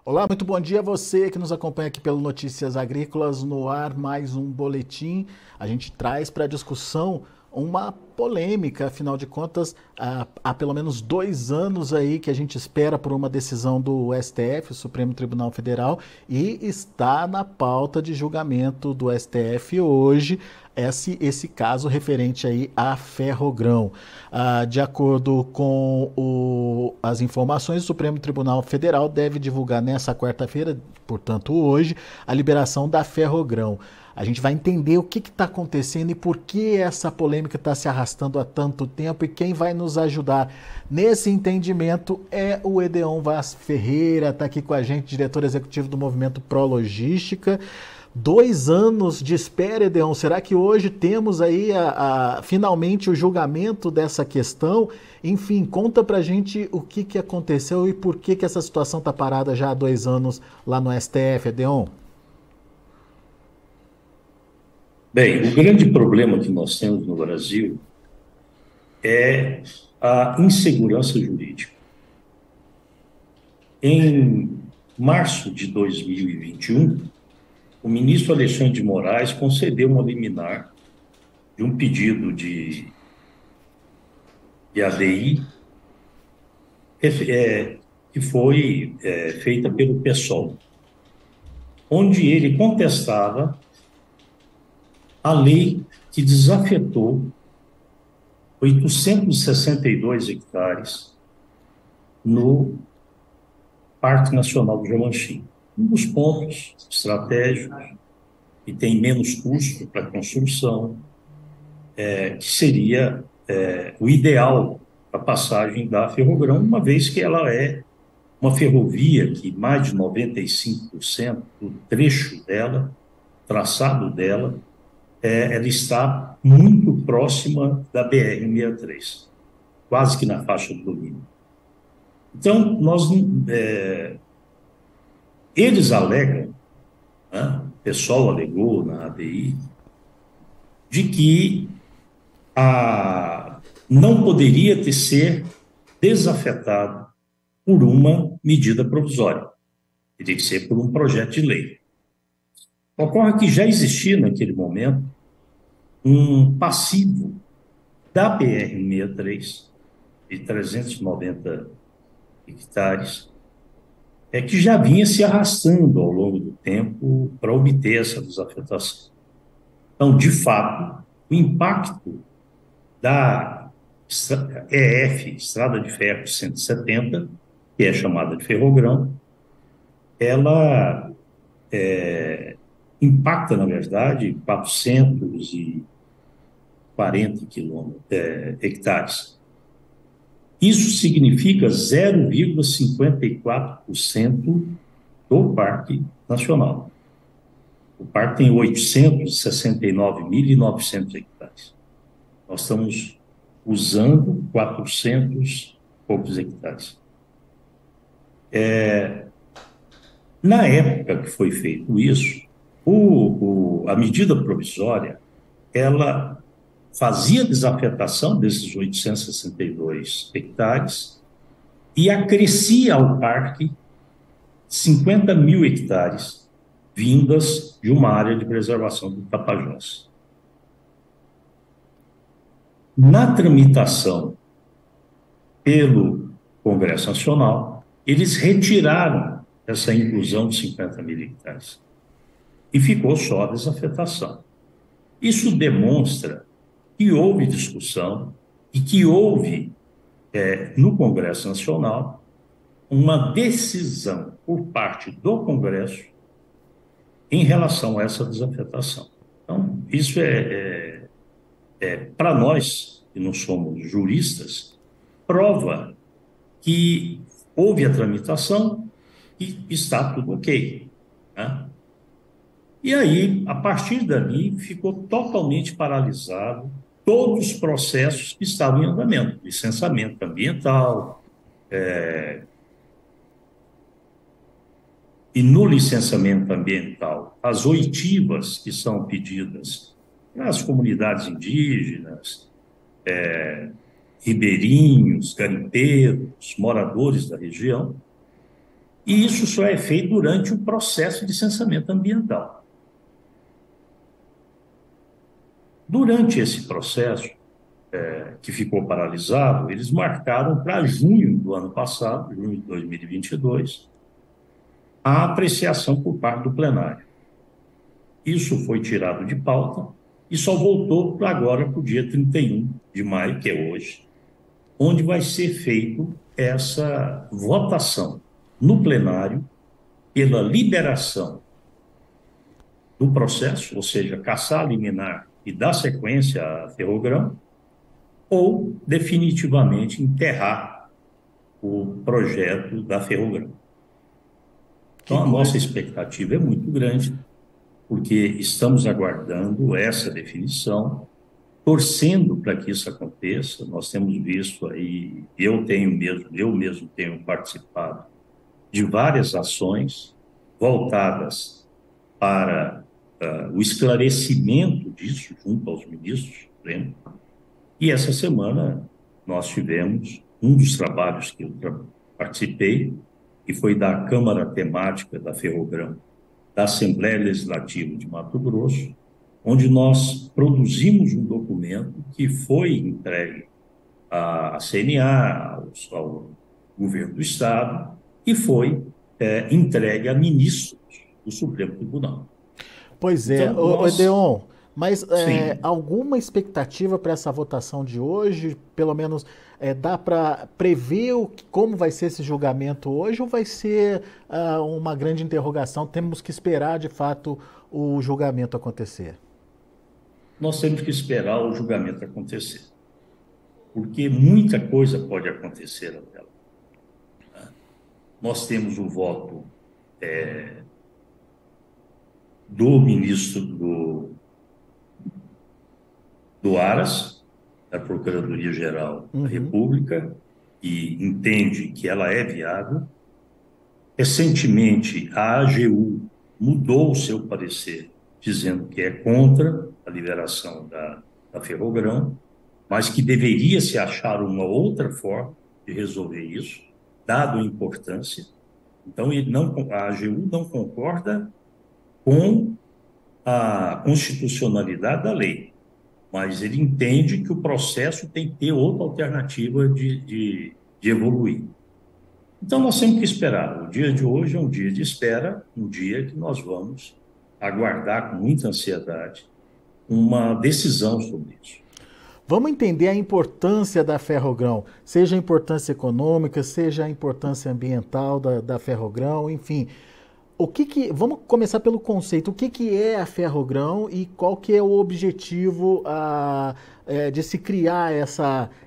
Olá, muito bom dia a você que nos acompanha aqui pelo Notícias Agrícolas, no ar mais um boletim. A gente traz para discussão uma polêmica, afinal de contas, há pelo menos 2 anos aí que a gente espera por uma decisão do STF, o Supremo Tribunal Federal, e está na pauta de julgamento do STF hoje esse caso referente aí a Ferrogrão. De acordo com as informações, o Supremo Tribunal Federal deve divulgar nessa quarta-feira, portanto hoje, a liberação da Ferrogrão. A gente vai entender o que está acontecendo e por que essa polêmica está se arrastando há tanto tempo, e quem vai nos ajudar nesse entendimento é o Edeon Vaz Ferreira, está aqui com a gente, diretor executivo do Movimento Pro Logística. 2 anos de espera, Edeon. Será que hoje temos aí finalmente o julgamento dessa questão? Enfim, conta pra gente o que aconteceu e por que essa situação está parada já há 2 anos lá no STF, Edeon. Bem, o grande problema que nós temos no Brasil é a insegurança jurídica. Em março de 2021, o ministro Alexandre de Moraes concedeu uma liminar de um pedido de ADI que foi feita pelo PSOL, onde ele contestava a lei que desafetou 862 hectares no Parque Nacional do Jamanchim. Um dos pontos estratégicos que tem menos custo para a construção, que seria o ideal para a passagem da Ferrogrão, uma vez que ela é uma ferrovia que mais de 95% do trecho dela, traçado dela, ela está muito próxima da BR-163, quase que na faixa do domínio. Então, eles alegam, né, o pessoal alegou na ADI, de que não poderia ser desafetado por uma medida provisória, teria que ser por um projeto de lei. Ocorre que já existia naquele momento um passivo da BR-163 de 390 hectares, que já vinha se arrastando ao longo do tempo para obter essa desafetação. Então, de fato, o impacto da EF, Estrada de Ferro 170, que é chamada de Ferrogrão, ela impacta, na verdade, 440 hectares. Isso significa 0,54% do Parque Nacional. O parque tem 869.900 hectares. Nós estamos usando 400 e poucos hectares. Na época que foi feito isso, a medida provisória, ela fazia desafetação desses 862 hectares e acrescia ao parque 50 mil hectares vindas de uma área de preservação do Tapajós. Na tramitação pelo Congresso Nacional, eles retiraram essa inclusão de 50 mil hectares e ficou só a desafetação. Isso demonstra que houve discussão e que houve, no Congresso Nacional, uma decisão por parte do Congresso em relação a essa desafetação. Então, isso para nós, que não somos juristas, prova que houve a tramitação e está tudo ok, né? E aí, a partir dali, ficou totalmente paralisado todos os processos que estavam em andamento, licenciamento ambiental, e no licenciamento ambiental, as oitivas que são pedidas às comunidades indígenas, ribeirinhos, garimpeiros, moradores da região, E isso só é feito durante o processo de licenciamento ambiental. Durante esse processo, que ficou paralisado, eles marcaram para junho do ano passado, junho de 2022, a apreciação por parte do plenário. Isso foi tirado de pauta e só voltou para agora, para o dia 31 de maio, que é hoje, onde vai ser feito essa votação no plenário pela liberação do processo, ou seja, cassar a liminar e dar sequência à Ferrogrão, ou definitivamente enterrar o projeto da Ferrogrão. Que Então, a nossa coisa. expectativa é muito grande, porque estamos aguardando essa definição, torcendo para que isso aconteça. Nós temos visto aí, eu mesmo tenho participado de várias ações voltadas para o esclarecimento disso junto aos ministros do Supremo. E essa semana nós tivemos um dos trabalhos que eu participei, que foi da Câmara Temática da Ferrogrão, da Assembleia Legislativa de Mato Grosso, onde nós produzimos um documento que foi entregue à CNA, ao governo do Estado, e foi entregue a ministros do Supremo Tribunal. Pois é, Então, nós, Edeon, mas sim, alguma expectativa para essa votação de hoje? Pelo menos dá para prever como vai ser esse julgamento hoje ou vai ser uma grande interrogação? Temos que esperar de fato o julgamento acontecer. nós temos que esperar o julgamento acontecer, porque muita coisa pode acontecer até lá. Nós temos o voto do ministro do Aras, da Procuradoria-Geral da Uhum. República, e entende que ela é viável. Recentemente, a AGU mudou o seu parecer, dizendo que é contra a liberação da Ferrogrão, mas que deveria se achar uma outra forma de resolver isso, dado a importância. Então, a AGU não concorda com a constitucionalidade da lei, mas ele entende que o processo tem que ter outra alternativa de evoluir. Então, nós temos que esperar. O dia de hoje é um dia de espera, um dia que nós vamos aguardar com muita ansiedade uma decisão sobre isso. Vamos entender a importância da Ferrogrão, seja a importância econômica, seja a importância ambiental da Ferrogrão, enfim. Vamos começar pelo conceito. O que é a Ferrogrão e qual que é o objetivo de se criar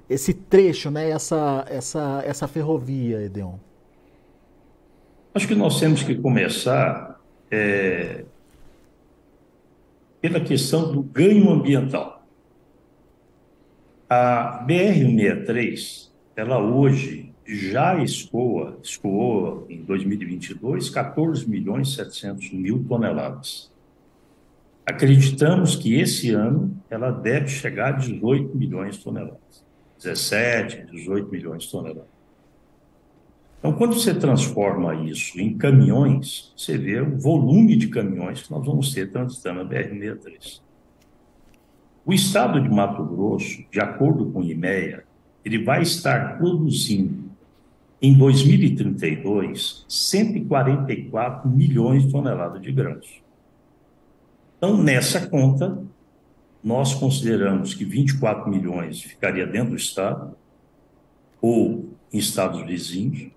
esse trecho, né, essa ferrovia, Edeon? Acho que nós temos que começar pela questão do ganho ambiental. A BR-163, ela hoje já escoou em 2022 14 milhões e 700 mil toneladas. Acreditamos que esse ano ela deve chegar a 18 milhões de toneladas. 17, 18 milhões de toneladas. Então, quando você transforma isso em caminhões, você vê o volume de caminhões que nós vamos ter transitando a BR-163. O estado de Mato Grosso, de acordo com o IMEA, ele vai estar produzindo, em 2032, 144 milhões de toneladas de grãos. Então, nessa conta, nós consideramos que 24 milhões ficaria dentro do estado ou em estados vizinhos,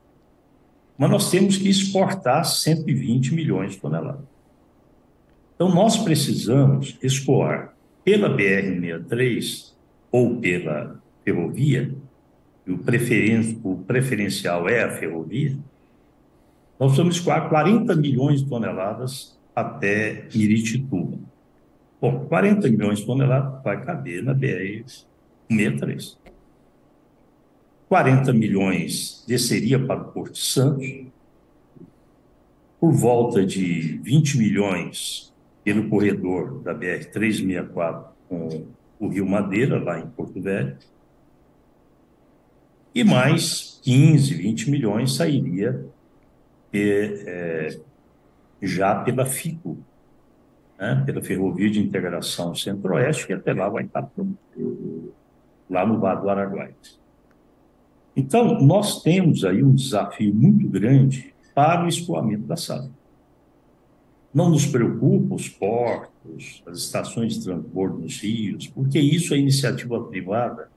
mas nós temos que exportar 120 milhões de toneladas. Então, nós precisamos escoar pela BR-163 ou pela ferrovia, e o preferencial é a ferrovia, nós vamos escoar 40 milhões de toneladas até Miritituba. Bom, 40 milhões de toneladas vai caber na BR-163. 40 milhões desceria para o Porto de Santos, por volta de 20 milhões pelo corredor da BR-364 com o Rio Madeira, lá em Porto Velho, e mais 15, 20 milhões sairia já pela FICO, né, pela Ferrovia de Integração Centro-Oeste, que até lá vai estar lá no Vale do Araguaia. Então, nós temos aí um desafio muito grande para o escoamento da safra. Não nos preocupa os portos, as estações de transbordo nos rios, porque isso a iniciativa privada,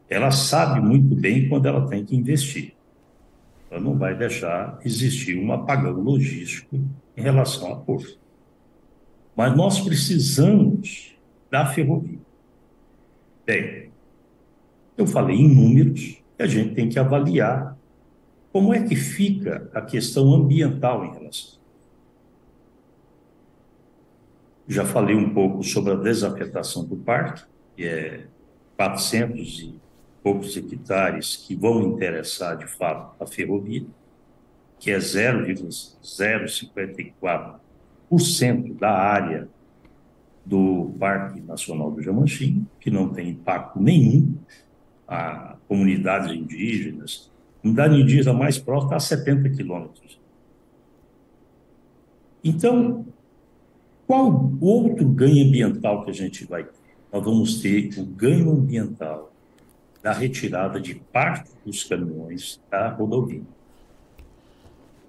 ela sabe muito bem quando ela tem que investir. Ela não vai deixar existir um apagão logístico em relação a porto. Mas nós precisamos da ferrovia. Bem, eu falei em números, e a gente tem que avaliar como é que fica a questão ambiental em relação. Já falei um pouco sobre a desafetação do parque, que é 400 e poucos hectares que vão interessar, de fato, a ferrovia, que é 0,054% da área do Parque Nacional do Jamanchim, que não tem impacto nenhum a comunidades indígenas. A comunidade indígena mais próxima está a 70 quilômetros. Então, qual o outro ganho ambiental que a gente vai ter? Nós vamos ter o ganho ambiental da retirada de parte dos caminhões da rodovia.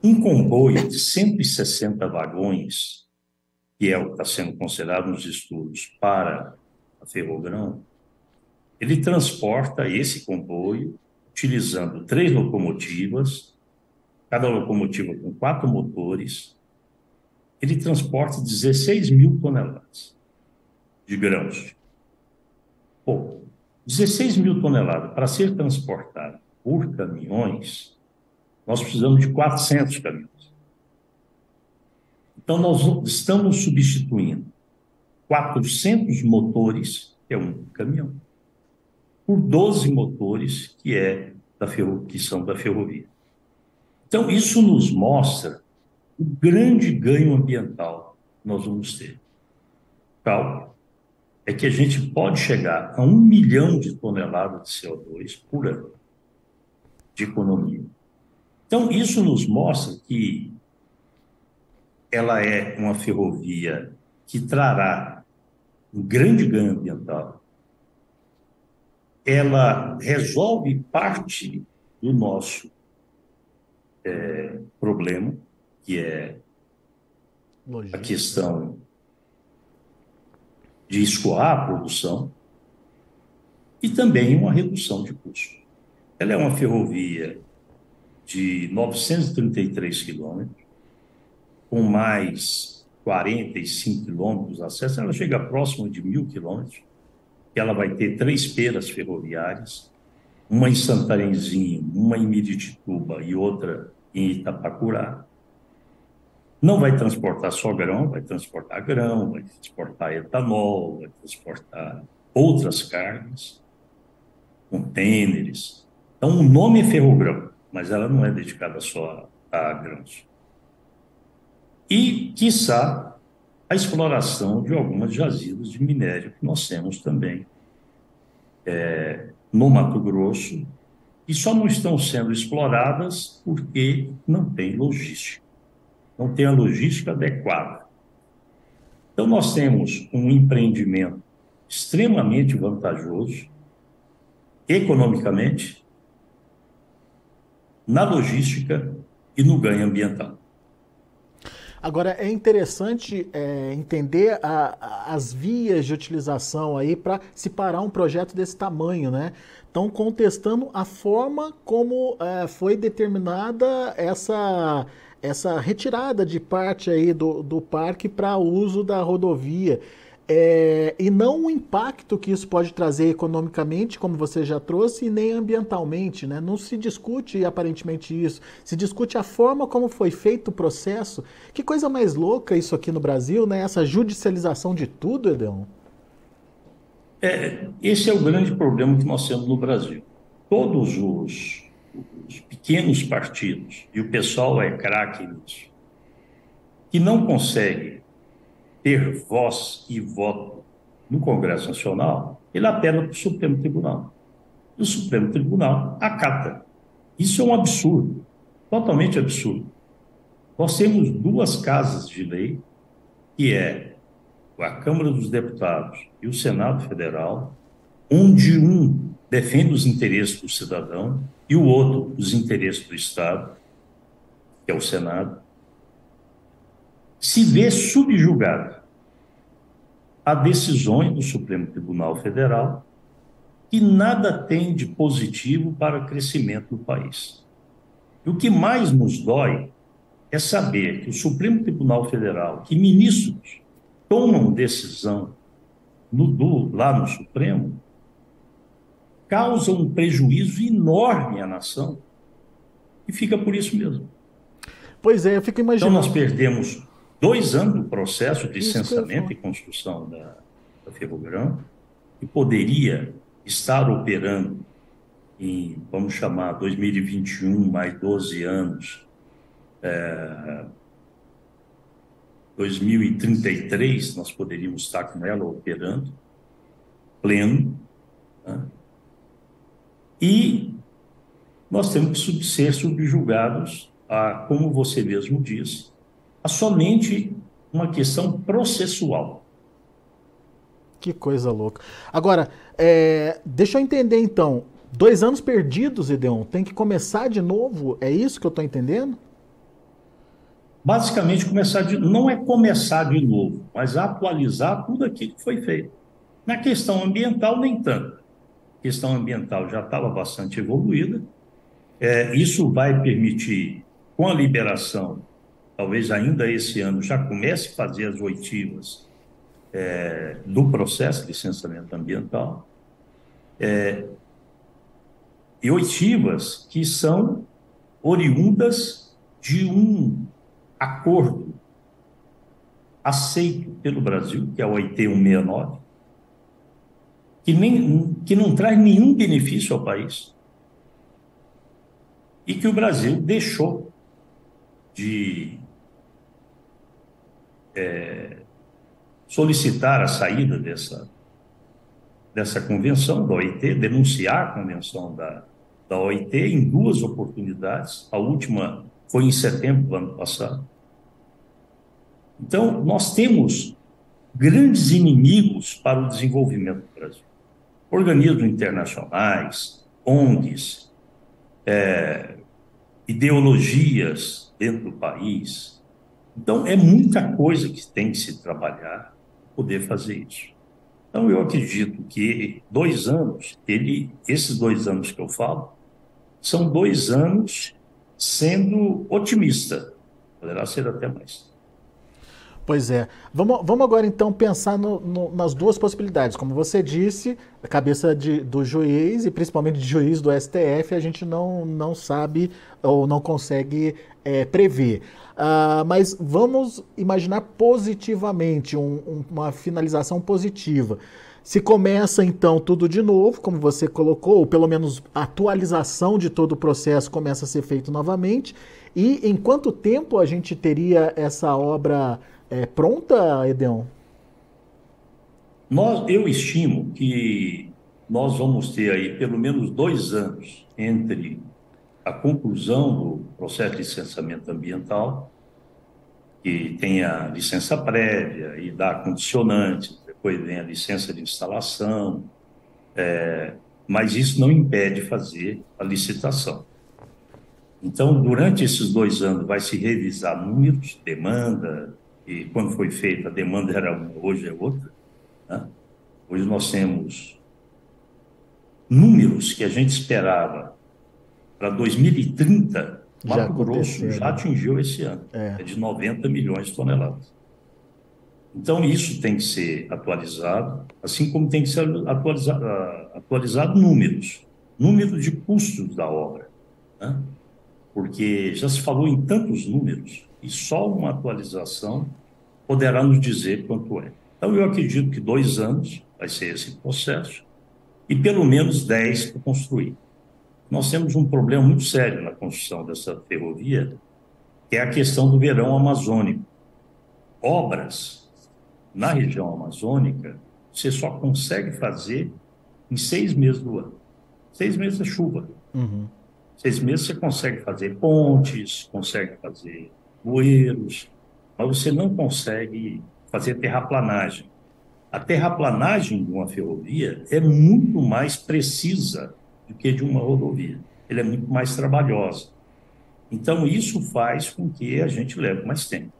Um comboio de 160 vagões, que é o que está sendo considerado nos estudos para a Ferrogrão, ele transporta esse comboio utilizando 3 locomotivas, cada locomotiva com 4 motores. Ele transporta 16 mil toneladas de grãos. Pô, 16 mil toneladas para ser transportado por caminhões, nós precisamos de 400 caminhões. Então, nós estamos substituindo 400 motores, que é um caminhão, por 12 motores, que são da ferrovia. Então, isso nos mostra o grande ganho ambiental que nós vamos ter. O cálculo é que a gente pode chegar a 1 milhão de toneladas de CO2 por ano de economia. Então, isso nos mostra que ela é uma ferrovia que trará um grande ganho ambiental. Ela resolve parte do nosso problema, que é a questão de escoar a produção, e também uma redução de custo. Ela é uma ferrovia de 933 quilômetros, com mais 45 quilômetros de acesso, ela chega próximo de 1.000 quilômetros, que ela vai ter 3 peras ferroviárias, uma em Santarenzinho, uma em Miritituba e outra em Itapacurá. Não vai transportar só grão, vai transportar etanol, vai transportar outras cargas, contêineres. Então, o nome é Ferrogrão, mas ela não é dedicada só a grãos. E, quiçá, a exploração de algumas jazidas de minério que nós temos também no Mato Grosso, e só não estão sendo exploradas porque não tem logística, não tem a logística adequada. Então, nós temos um empreendimento extremamente vantajoso, economicamente, na logística e no ganho ambiental. Agora, é interessante entender as vias de utilização aí para se parar um projeto desse tamanho, né? Estão contestando a forma como foi determinada essa retirada de parte aí do parque para uso da rodovia. E não o impacto que isso pode trazer economicamente, como você já trouxe, e nem ambientalmente, né? Não se discute aparentemente isso, se discute a forma como foi feito o processo. Que coisa mais louca isso aqui no Brasil, né? Essa judicialização de tudo, Edeon. Esse é o grande problema que nós temos no Brasil. Todos os pequenos partidos, e o pessoal é craque nisso, que não consegue ter voz e voto no Congresso Nacional, ele apela para o Supremo Tribunal. E o Supremo Tribunal acata. Isso é um absurdo, totalmente absurdo. Nós temos duas casas de lei, que é a Câmara dos Deputados e o Senado Federal, onde um defende os interesses do cidadão e o outro os interesses do Estado, que é o Senado, se vê subjugado a decisões do Supremo Tribunal Federal que nada tem de positivo para o crescimento do país. E o que mais nos dói é saber que o Supremo Tribunal Federal, que ministros tomam decisão lá no Supremo, causam um prejuízo enorme à nação e fica por isso mesmo. Pois é, eu fico Então, imaginando. nós perdemos 2 anos do processo de Isso que eu ia licenciamento falar. e construção da Ferrogrão, que poderia estar operando em, vamos chamar, 2021, mais 12 anos, 2033, nós poderíamos estar com ela operando pleno, né? E nós temos que ser subjugados a, como você mesmo disse, a somente uma questão processual. Que coisa louca. Agora, deixa eu entender então. 2 anos perdidos, Edeon, tem que começar de novo? É isso que eu estou entendendo? Basicamente, não é começar de novo, mas atualizar tudo aquilo que foi feito. Na questão ambiental, nem tanto. A questão ambiental já estava bastante evoluída. Isso vai permitir, com a liberação, talvez ainda esse ano, já comece a fazer as oitivas do processo de licenciamento ambiental, e oitivas que são oriundas de um acordo aceito pelo Brasil, que é o OIT 169, que não traz nenhum benefício ao país e que o Brasil deixou de solicitar a saída dessa convenção da OIT, denunciar a convenção da OIT em 2 oportunidades. A última foi em setembro do ano passado. Então, nós temos grandes inimigos para o desenvolvimento do Brasil. Organismos internacionais, ONGs, ideologias dentro do país. Então, é muita coisa que tem que se trabalhar para poder fazer isso. Então, eu acredito que 2 anos, esses 2 anos que eu falo, são 2 anos sendo otimista. Poderá ser até mais. Pois é. Vamos agora então pensar nas duas possibilidades. Como você disse, a cabeça do juiz e principalmente de juiz do STF a gente não sabe ou não consegue prever. Mas vamos imaginar positivamente, uma finalização positiva. Se começa então tudo de novo, como você colocou, ou pelo menos a atualização de todo o processo começa a ser feito novamente, e em quanto tempo a gente teria essa obra pronta, Edeon? Eu estimo que nós vamos ter aí pelo menos 2 anos entre a conclusão do processo de licenciamento ambiental, que tem a licença prévia e dá condicionantes, depois vem a licença de instalação, mas isso não impede fazer a licitação. Então, durante esses 2 anos, vai se revisar números, demanda, e quando foi feita, a demanda era uma, hoje é outra, né? Hoje nós temos números que a gente esperava para 2030, Já Mato Grosso aconteceu, já né? atingiu esse ano, é de 90 milhões de toneladas. Então, isso tem que ser atualizado, assim como tem que ser atualizado números de custos da obra, né? Porque já se falou em tantos números e só uma atualização poderá nos dizer quanto é. Então, eu acredito que 2 anos vai ser esse processo e pelo menos 10 para construir. Nós temos um problema muito sério na construção dessa ferrovia, que é a questão do verão amazônico. Obras na região amazônica, você só consegue fazer em 6 meses do ano. 6 meses é chuva. Uhum. 6 meses você consegue fazer pontes, consegue fazer bueiros, mas você não consegue fazer terraplanagem. A terraplanagem de uma ferrovia é muito mais precisa do que de uma rodovia. Ela é muito mais trabalhosa. Então, isso faz com que a gente leve mais tempo.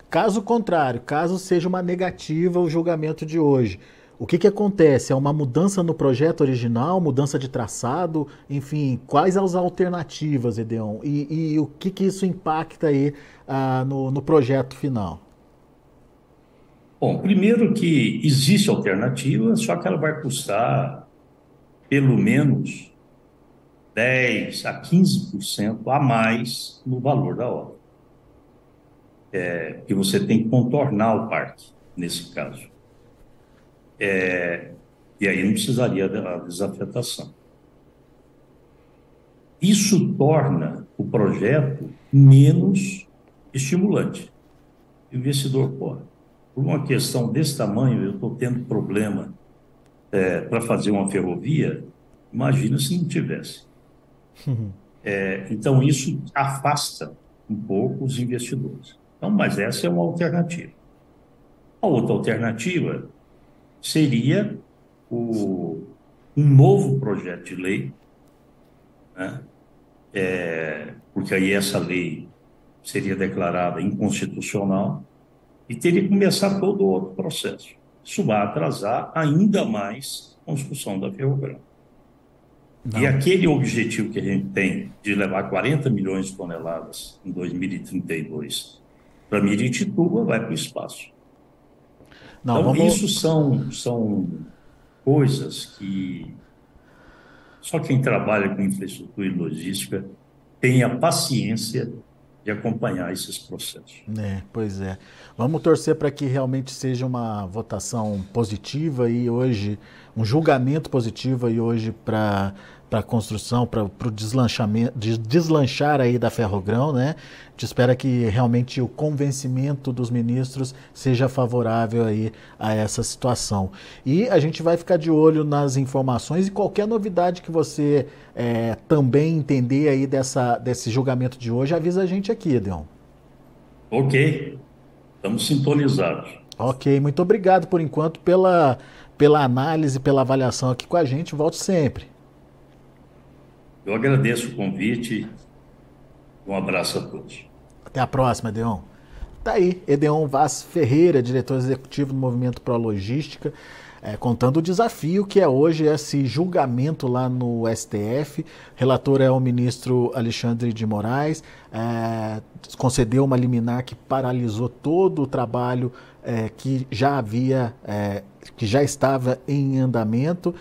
Caso contrário, caso seja uma negativa o julgamento de hoje, o que acontece? É uma mudança no projeto original, mudança de traçado, enfim, quais as alternativas, Edeon? E o que isso impacta aí no projeto final? Bom, primeiro que existe alternativa, só que ela vai custar pelo menos 10 a 15% a mais no valor da obra, que você tem que contornar o parque, nesse caso. E aí não precisaria da desafetação. Isso torna o projeto menos estimulante. O investidor, pô, por uma questão desse tamanho, eu estou tendo problema para fazer uma ferrovia, imagina se não tivesse. Então, isso afasta um pouco os investidores. Então, mas essa é uma alternativa. A outra alternativa seria um novo projeto de lei, né? Porque aí essa lei seria declarada inconstitucional e teria que começar todo outro processo. Isso vai atrasar ainda mais a construção da ferrovia. E Não, aquele objetivo que a gente tem de levar 40 milhões de toneladas em 2032 para Miritituba vai para o espaço. não, Então, vamos. isso são coisas que só quem trabalha com infraestrutura e logística tem a paciência de acompanhar esses processos. Pois é. Vamos torcer para que realmente seja uma votação positiva e hoje, um julgamento positivo e hoje para a construção, para o deslanchamento, deslanchar aí da Ferrogrão, né? A gente espera que realmente o convencimento dos ministros seja favorável aí a essa situação. E a gente vai ficar de olho nas informações e qualquer novidade que você também entender aí desse julgamento de hoje, avisa a gente aqui, Edeon. Ok, estamos sintonizados. Ok, muito obrigado por enquanto pela análise, pela avaliação aqui com a gente. Volte sempre. Eu agradeço o convite. Um abraço a todos. Até a próxima, Edeon. Tá aí, Edeon Vaz Ferreira, diretor executivo do Movimento Pro Logística, contando o desafio que é hoje esse julgamento lá no STF. Relator é o ministro Alexandre de Moraes, concedeu uma liminar que paralisou todo o trabalho que já havia, que já estava em andamento.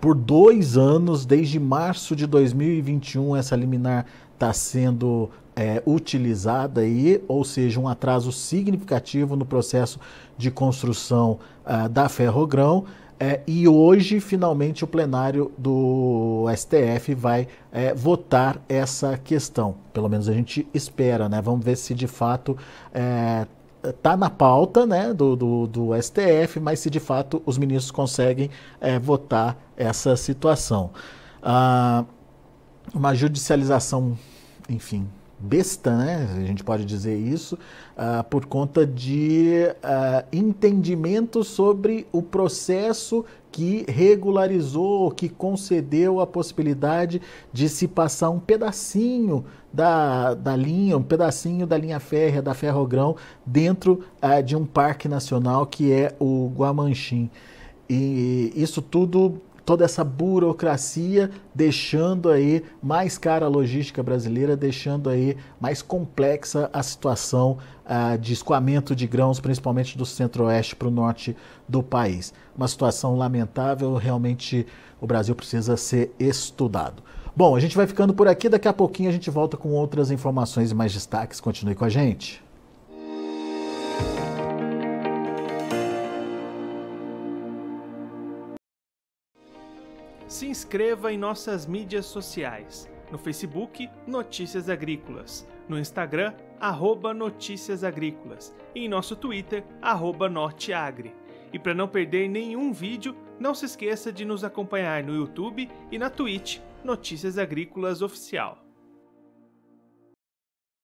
Por 2 anos, desde março de 2021, essa liminar está sendo utilizada aí, ou seja, um atraso significativo no processo de construção da Ferrogrão. E hoje, finalmente, o plenário do STF vai votar essa questão. Pelo menos a gente espera, né? Vamos ver se de fato está na pauta, né, do STF, mas se de fato os ministros conseguem votar essa situação. Uma judicialização, enfim, besta, né? A gente pode dizer isso, por conta de entendimento sobre o processo que regularizou, que concedeu a possibilidade de se passar um pedacinho da linha, um pedacinho da linha férrea, da Ferrogrão, dentro de um parque nacional que é o Guamanchim. E isso tudo, toda essa burocracia, deixando aí mais cara a logística brasileira, deixando aí mais complexa a situação de escoamento de grãos, principalmente do centro-oeste para o norte do país. Uma situação lamentável, realmente o Brasil precisa ser estudado. Bom, a gente vai ficando por aqui, daqui a pouquinho a gente volta com outras informações e mais destaques. Continue com a gente. Se inscreva em nossas mídias sociais. No Facebook, Notícias Agrícolas. No Instagram, @Notícias Agrícolas. E em nosso Twitter, @Norteagri. E para não perder nenhum vídeo, não se esqueça de nos acompanhar no YouTube e na Twitch, Notícias Agrícolas Oficial.